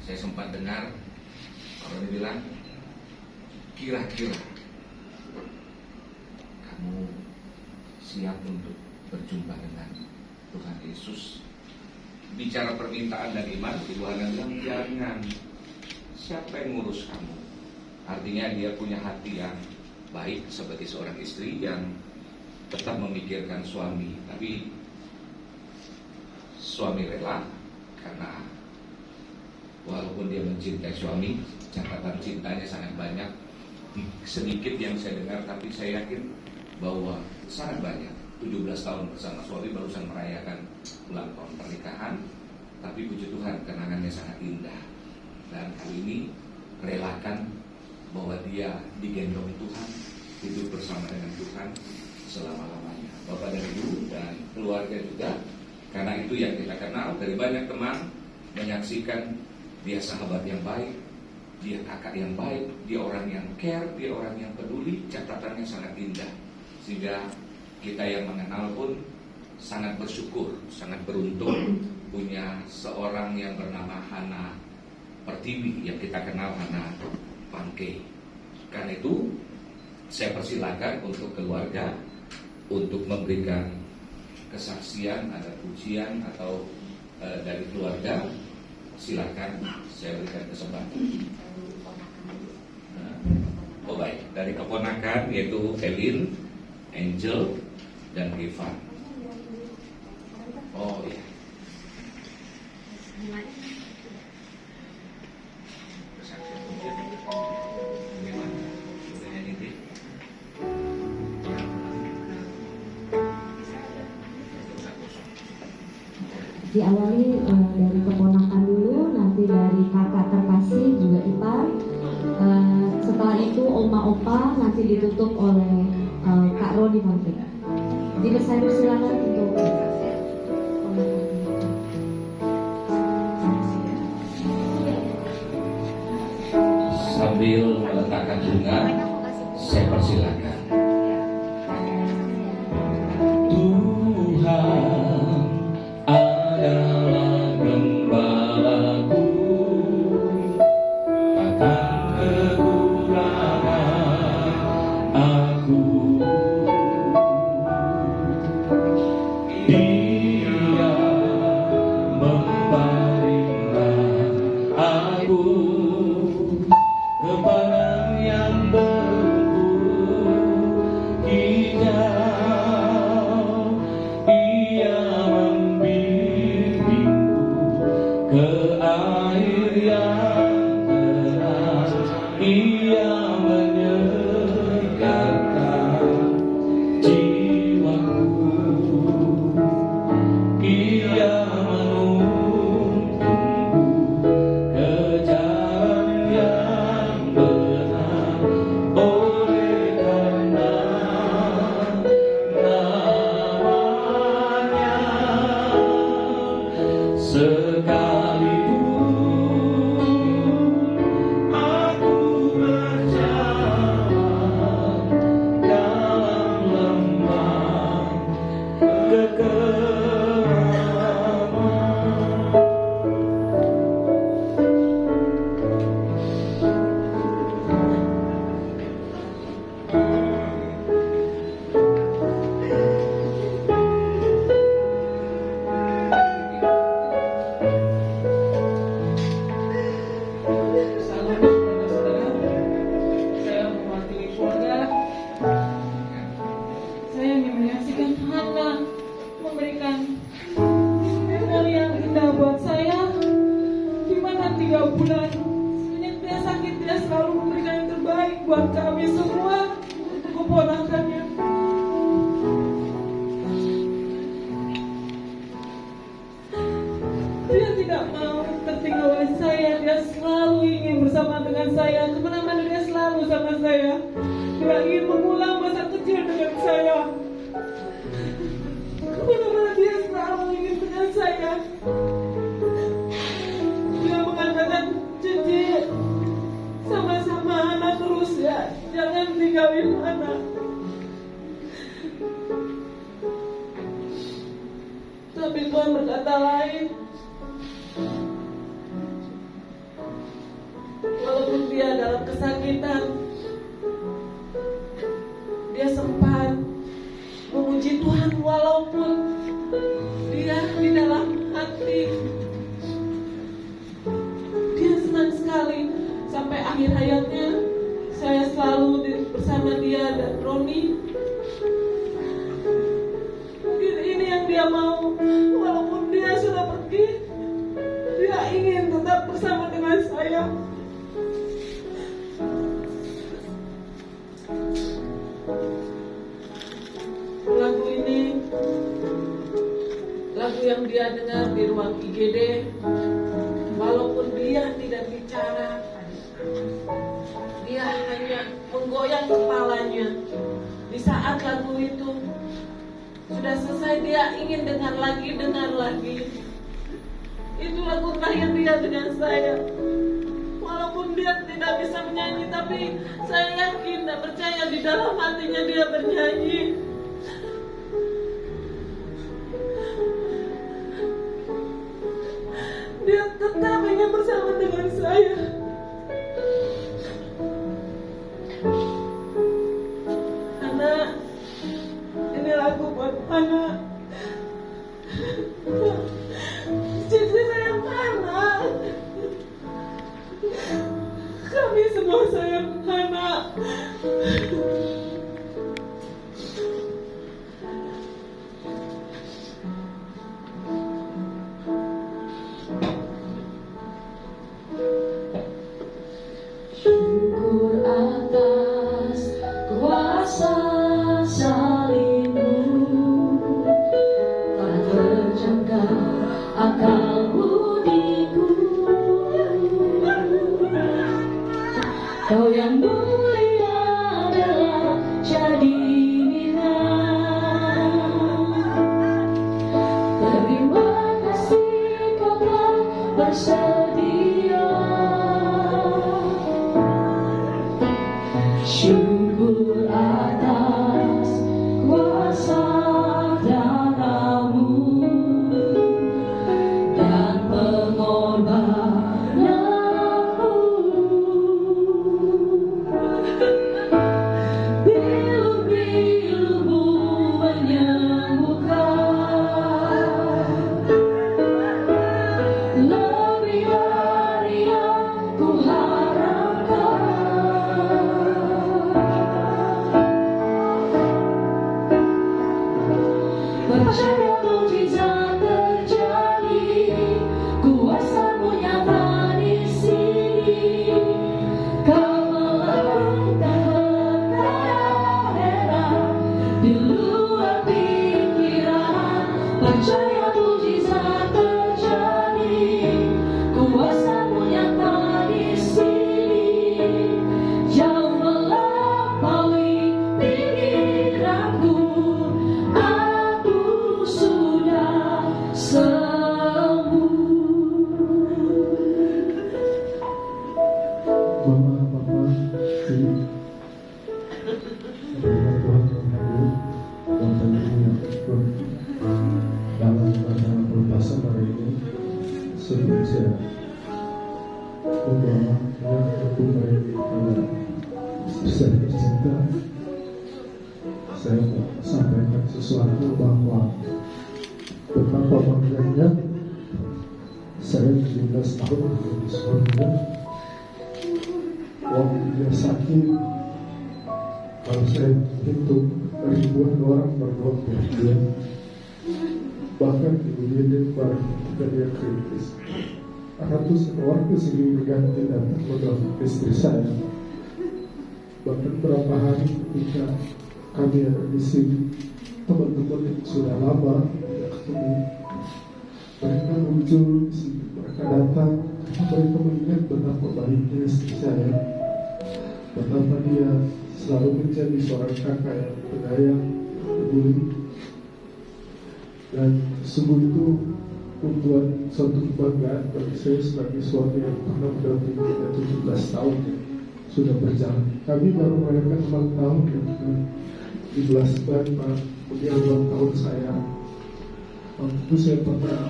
Saya sempat dengar Pak Roni bilang, kira-kira kamu siap untuk berjumpa dengan Tuhan Yesus? Bicara permintaan dan iman, Ibu Hana bilang, jangan, siapa yang ngurus kamu? Artinya dia punya hati yang baik sebagai seorang istri yang tetap memikirkan suami, tapi suami rela karena walaupun dia mencintai suami, catatan cintanya sangat banyak. Sedikit yang saya dengar, tapi saya yakin bahwa sangat banyak. 17 tahun bersama suami, barusan merayakan ulang tahun pernikahan, tapi puji Tuhan kenangannya sangat indah. Dan kali ini relakan bahwa dia digendong Tuhan, hidup bersama dengan Tuhan selama-lamanya. Bapak dan Ibu dan keluarga juga, karena itu yang kita kenal dari banyak teman, menyaksikan dia sahabat yang baik, dia kakak yang baik, dia orang yang care, dia orang yang peduli, catatannya sangat indah. Sehingga kita yang mengenal pun sangat bersyukur, sangat beruntung punya seorang yang bernama Hana Pertiwi, yang kita kenal Hana Pangkai. Karena itu saya persilakan untuk keluarga untuk memberikan kesaksian, ada pujian atau dari keluarga. Silakan, saya berikan kesempatan. keponakan yaitu Elin, Angel, dan Eva. Oh iya. Diawali dari keponakan dulu, nanti dari kakak terkasih juga ipar. Setelah itu oma opa, nanti ditutup oleh Kak Roni Fontik. Jadi saya persilakan untuk sambil meletakkan bunga, saya persilakan. Tuhan adalah gembalaku, takkan kekurangan aku. Dia membaringkan aku ke padang yang berbukit hijau. Ia membimbingku ke air yang tenang. Ia menyegarkan jiwaku. Ia menuntunku ke jalan yang benar, oleh karena namanya. Sekalipun aku berjalan dalam lembah kekelaman, Saudara-saudara, saya mewakili keluarga. Saya ingin menyaksikan Hana memberikan memori yang indah buat saya, di mana 3 bulan sejak dia sakit, dia selalu memberikan yang terbaik buat kami semua, untuk keponakannya. Dia tidak mau tertinggal oleh saya. Dia selalu ingin bersama dengan saya. Kemana-mana dia selalu sama saya. Dia ingin mengulang masa kecil dengan saya. Kemana-mana dia selalu ingin dengan saya. Dia mengatakan, Cici, sama-sama anak terus ya. Jangan tinggalin anak. Tapi Tuhan berkata lain. Walaupun dia dalam kesakitan, dia sempat memuji Tuhan walaupun dia di dalam hati dia senang sekali. Sampai akhir hayatnya saya selalu bersama dia dan Roni. Mungkin ini yang dia mau. Walaupun dia sudah pergi, dia ingin tetap bersama dengan saya. Lagu ini lagu yang dia dengar di ruang IGD. Walaupun dia tidak bicara, dia hanya menggoyang kepalanya. Di saat lagu itu sudah selesai, dia ingin dengar lagi. Itu lagu terakhir dia dengan saya. Walaupun dia tidak bisa menyanyi, tapi saya yakin dan percaya di dalam hatinya dia bernyanyi. Dia tetap ingin bersama dengan saya. Anak, ini lagu buat anak. Cici sayang anak. Kami semua sayang anak. Kau yang mulia adalah jadi milik. Terima kasih kau telah bersedia. Syukur atas kuasa darah-Mu dan pengorbanan-Mu. Pilu-pilu-Mu menyembuhkan lebih dari yang ku harapkan. Percaya mukjizat terjadi, kuasa-Mu nyata di sini. Kau melakukan perkara heran di luar pikiran. Percaya mukjizat terjadi, kuasa-Mu nyata di sini. Jauh melampaui pikiranku, aku sudah sembuh. Mama, Ibu, Tuhan yang hadir, Bapak Ibu yang ikut dalam acara pelepasan hari ini, sebelum saya berdoa yang terbuka kepada saya tercinta, saya mau sampaikan sesuatu bahwa betapa bangganya saya 17 tahun menjadi suaminya. Waktu dia sakit, kalau saya hitung ribuan orang berdoa untuk dia, bahkan di UGD kemarin ketika dia kritis, ratusan orang kesini berganti datang berdoa istri saya. Bahkan beberapa hari ketika kami ada di sini, teman-teman yang sudah lama tidak ketemu, mereka muncul di sini, mereka datang, mereka mengingat betapa baiknya istri saya, betapa dia selalu menjadi seorang kakak yang penyayang, peduli, dan sungguh itu membuat suatu kebanggaan bagi saya sebagai suami yang pernah mendampinginya 17 tahun sudah berjalan. Kami baru merayakan ulang tahun yang ke-17 kemudian ulang tahun saya. Waktu itu saya pernah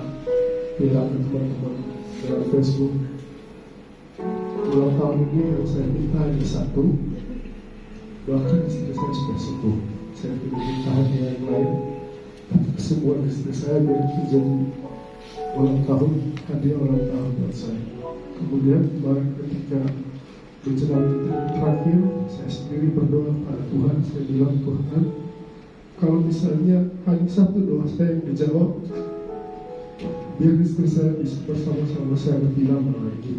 bilang ke teman-teman dalam Facebook, ulang tahun ini yang saya minta hanya satu, bahkan istri saya sudah sembuh. Saya tidak minta hanya yang lain, tapi kesembuhan istri saya biar menjadi ulang tahun, hadiah ulang tahun buat saya. Kemudian kemarin ketika menjelang titik terakhir, saya sendiri berdoa pada Tuhan. Saya bilang, Tuhan, kalau misalnya hanya satu doa saya yang dijawab, biar istri saya bisa bersama-sama saya lebih lama lagi.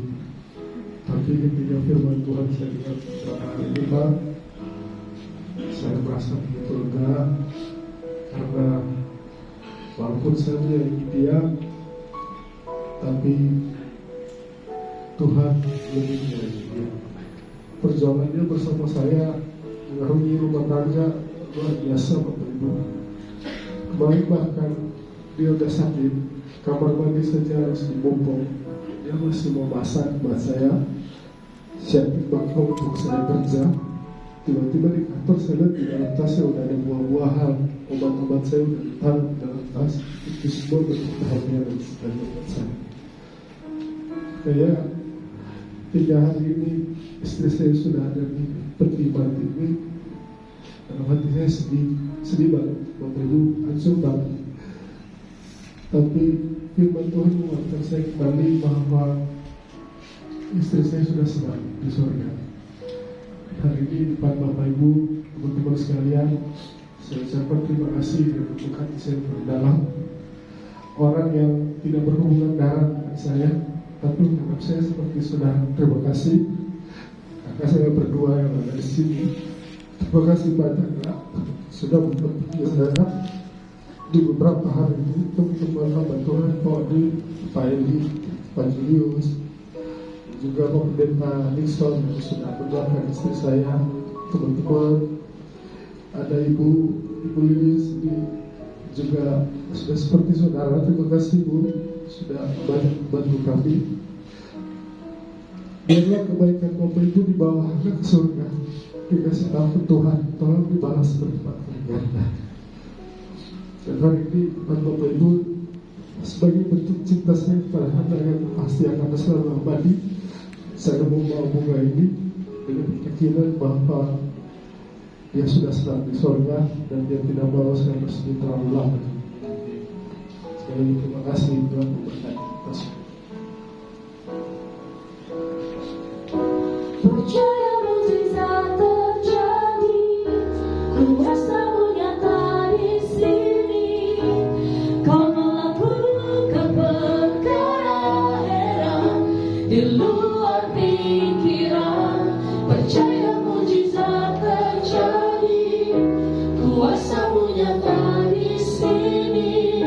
Tapi ketika firman Tuhan saya dengar pada hari ini, saya merasa begitu lega, karena walaupun saya menyayangi dia, tapi Tuhan lebih menyayangi dia. Perjuangannya bersama saya mengarungi rumah tangga luar biasa, Bapak Ibu. Kemarin bahkan dia udah sakit, kamar mandi saja harus dibopong, dia masih mau masak buat saya, siapin bakso untuk saya kerja. Tiba-tiba di kantor saya lihat di dalam tasnya udah ada buah-buahan, obat-obat saya udah ditaruh di dalam tas. Itu semua bentuk bahagia dan sukacita buat saya. Kayak 3 hari ini istri saya sudah ada di peti mati ini. Dalam hati saya sedih banget, Bapak Ibu, hancur banget. Tapi firman Tuhan menguatkan saya kembali bahwa istri saya sudah senang di surga. Hari ini di depan Bapak Ibu, teman-teman sekalian, saya ucapkan terima kasih dan untuk hati saya berdalam. Orang yang tidak berhubungan darah dengan saya, tapi menganggap saya seperti saudara. Terima kasih kakak saya berdua yang ada di sini. Terima kasih banyak Kak, sudah mendampingi saya di beberapa hari ini. Teman-teman hamba Tuhan, Pak Odi, Pak Eli, Pak Julius, juga Pak Pendeta Nixon yang sudah mendoakan istri saya, teman-teman, ada Ibu Lilis juga sudah seperti saudara. Terima kasih Bu, sudah banyak membantu kami. Biarlah kebaikan Bapak Ibu dibawa ke surga, dikasih tahu Tuhan, tolong dibalas berlipat ganda. Dan hari ini Bapak Ibu sebagai bentuk cinta saya kepada Anda yang pasti akan selalu abadi, saya membawa bunga ini dengan keyakinan bahwa Dia sudah selalu di surga dan Dia tidak bawa saya bersedih terlalu lama. Sekali lagi terima kasih Tuhan memberkati kita semua. Percaya mukjizat terjadi, kuasamu nyata di sini. Kau melakukan perkara heran di luar pikiran. Percaya mukjizat terjadi, kuasamu nyata di sini.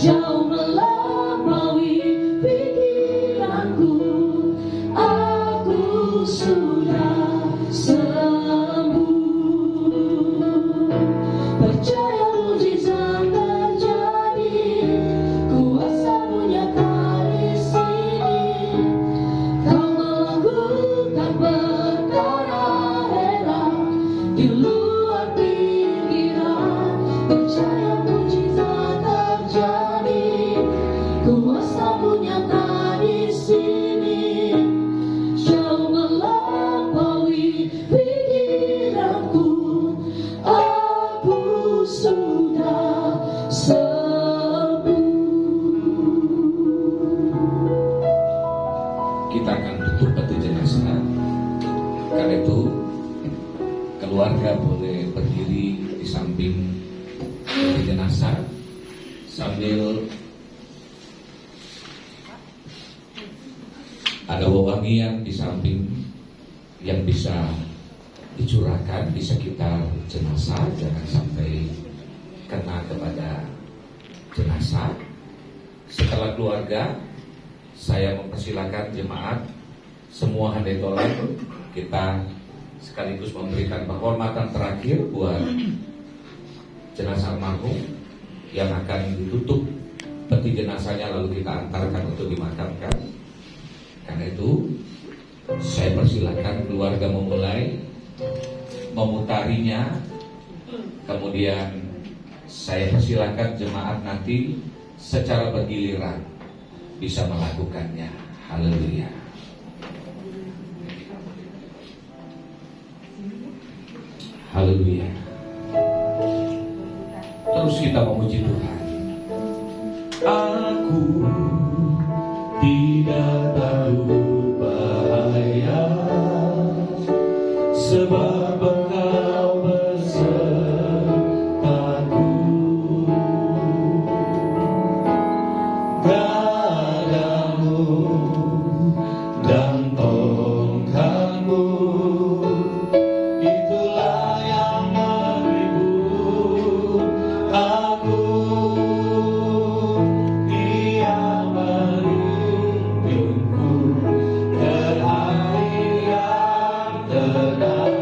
Jauh melampaui pikiranku, aku sudah sembuh. Percaya mukjizat terjadi, kuasamu nyata di sini. Kau melakukan perkara heran di luar pikiran. Percaya mukjizat terjadi, kuasamu nyata di sini. Jauh melampaui pikiranku, aku sudah sembuh. Kita akan tutup peti jenazah. Karena itu keluarga boleh berdiri di samping peti jenazah sambil ada wewangian di samping yang bisa dicurahkan di sekitar jenazah, jangan sampai kena kepada jenazah. Setelah keluarga, saya mempersilakan jemaat semua handai tolak, kita sekaligus memberikan penghormatan terakhir buat jenazah almarhum yang akan ditutup peti jenazahnya, lalu kita antarkan untuk dimakamkan. Karena itu saya persilakan keluarga memulai memutarinya, kemudian saya persilakan jemaat nanti secara bergiliran bisa melakukannya. Haleluya. Haleluya. Terus kita memuji Tuhan. Aku tidak takut bahaya, sebab Engkau besertaku. Gadamu dan tongkatmu, itulah yang menghibur aku. Dia memimpinku ke air yang tenang.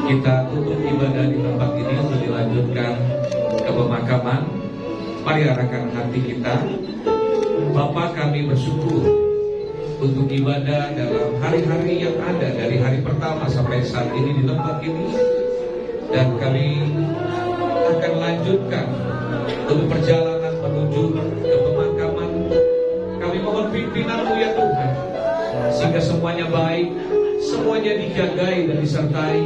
Kita tutup ibadah di tempat ini untuk dilanjutkan ke pemakaman. Mari arahkan hati kita. Bapa, kami bersyukur untuk ibadah dalam hari-hari yang ada dari hari pertama sampai saat ini di tempat ini, dan kami akan lanjutkan untuk perjalanan menuju ke pemakaman. Kami mohon pimpinan-Mu ya Tuhan, sehingga semuanya baik, semuanya dijagai dan disertai,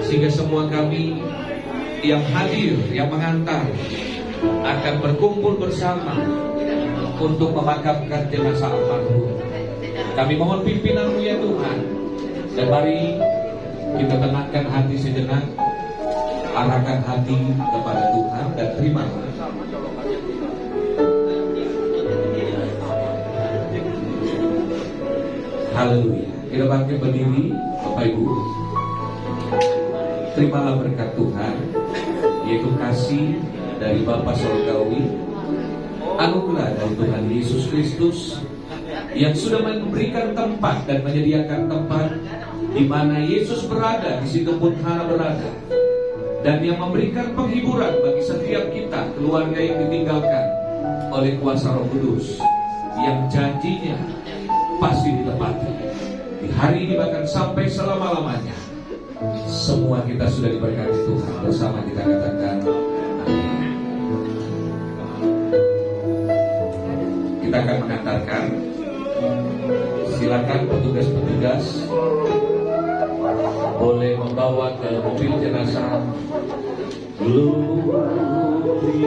sehingga semua kami yang hadir, yang mengantar akan berkumpul bersama untuk memakamkan jenazah almarhum. Kami mohon pimpinan-Mu ya Tuhan, dan mari kita tenangkan hati sejenak, arahkan hati kepada Tuhan dan terimalah. Haleluya. Kita bangkit berdiri, Bapak Ibu. Terimalah berkat Tuhan, yaitu kasih dari Bapa Surgawi, anugerah dari Tuhan Yesus Kristus yang sudah memberikan tempat dan menyediakan tempat di mana Yesus berada, di situ pun Hana berada, dan yang memberikan penghiburan bagi setiap kita, keluarga yang ditinggalkan oleh kuasa Roh Kudus yang janjinya pasti ditepati. Di hari ini bahkan sampai selama-lamanya, semua kita sudah diberkati Tuhan. Bersama kita katakan amin. Kita akan mengantarkan. Silakan petugas-petugas boleh membawa ke mobil jenazah. Glory